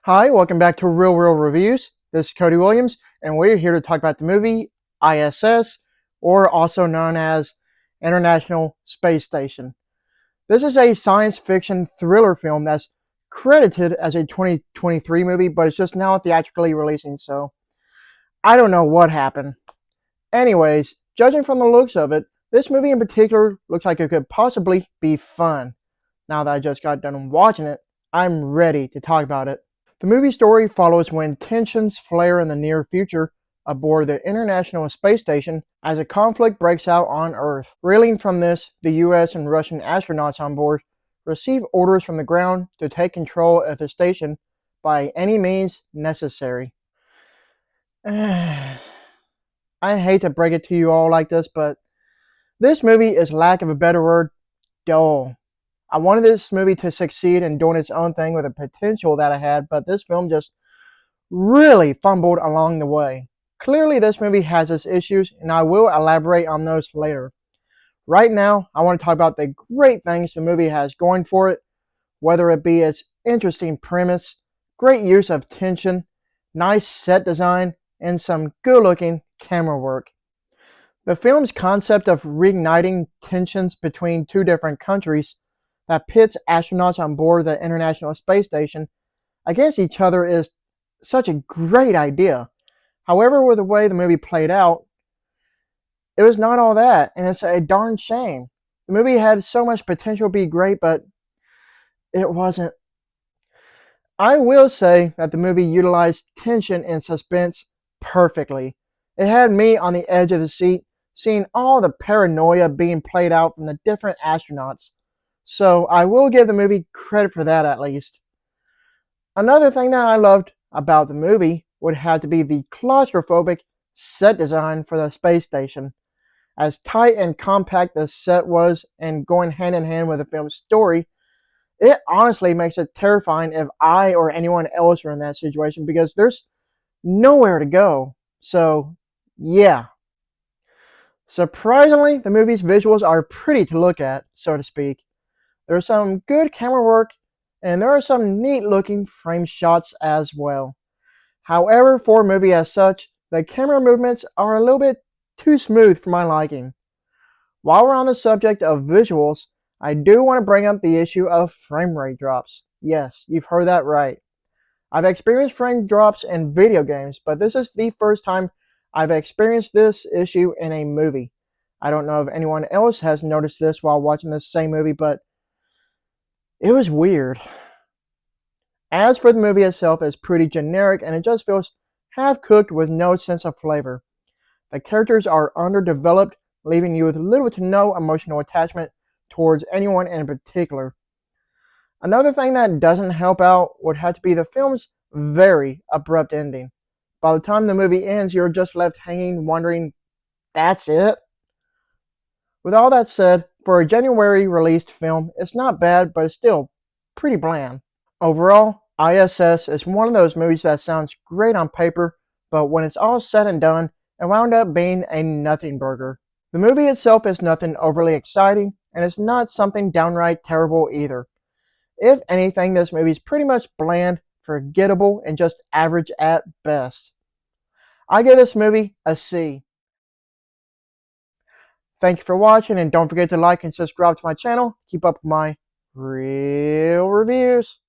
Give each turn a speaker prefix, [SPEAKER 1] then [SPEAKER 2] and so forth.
[SPEAKER 1] Hi, welcome back to Real Reviews. This is Cody Williams, and we're here to talk about the movie I.S.S, or also known as International Space Station. This is a science fiction thriller film that's credited as a 2023 movie, but it's just now theatrically releasing, so I don't know what happened. Anyways, judging from the looks of it, this movie in particular looks like it could possibly be fun. Now that I just got done watching it, I'm ready to talk about it. The movie story follows when tensions flare in the near future aboard the International Space Station as a conflict breaks out on Earth. Reeling from this, the US and Russian astronauts on board receive orders from the ground to take control of the station by any means necessary. I hate to break it to you all like this, but this movie is, lack of a better word, dull. I wanted this movie to succeed in doing its own thing with the potential that it had, but this film just really fumbled along the way. Clearly, this movie has its issues, and I will elaborate on those later. Right now, I want to talk about the great things the movie has going for it, whether it be its interesting premise, great use of tension, nice set design, and some good-looking camera work. The film's concept of reigniting tensions between two different countries that pits astronauts on board the International Space Station against each other is such a great idea. However, with the way the movie played out, it was not all that, and it's a darn shame. The movie had so much potential to be great, but it wasn't. I will say that the movie utilized tension and suspense perfectly. It had me on the edge of the seat, seeing all the paranoia being played out from the different astronauts. So I will give the movie credit for that at least. Another thing that I loved about the movie would have to be the claustrophobic set design for the space station. As tight and compact the set was, and going hand in hand with the film's story, it honestly makes it terrifying if I or anyone else are in that situation because there's nowhere to go. So, yeah. Surprisingly, the movie's visuals are pretty to look at, so to speak. There's some good camera work, and there are some neat looking frame shots as well. However, for a movie as such, the camera movements are a little bit too smooth for my liking. While we're on the subject of visuals, I do want to bring up the issue of frame rate drops. Yes, you've heard that right. I've experienced frame drops in video games, but this is the first time I've experienced this issue in a movie. I don't know if anyone else has noticed this while watching this same movie, but it was weird. As for the movie itself, it's pretty generic and it just feels half-cooked with no sense of flavor. The characters are underdeveloped, leaving you with little to no emotional attachment towards anyone in particular. Another thing that doesn't help out would have to be the film's very abrupt ending. By the time the movie ends, you're just left hanging, wondering, that's it? With all that said, for a January released film, it's not bad, but it's still pretty bland. Overall, I.S.S. is one of those movies that sounds great on paper, but when it's all said and done, it wound up being a nothing burger. The movie itself is nothing overly exciting, and it's not something downright terrible either. If anything, this movie is pretty much bland, forgettable, and just average at best. I give this movie a C. Thank you for watching, and don't forget to like and subscribe to my channel. Keep up with my real reviews.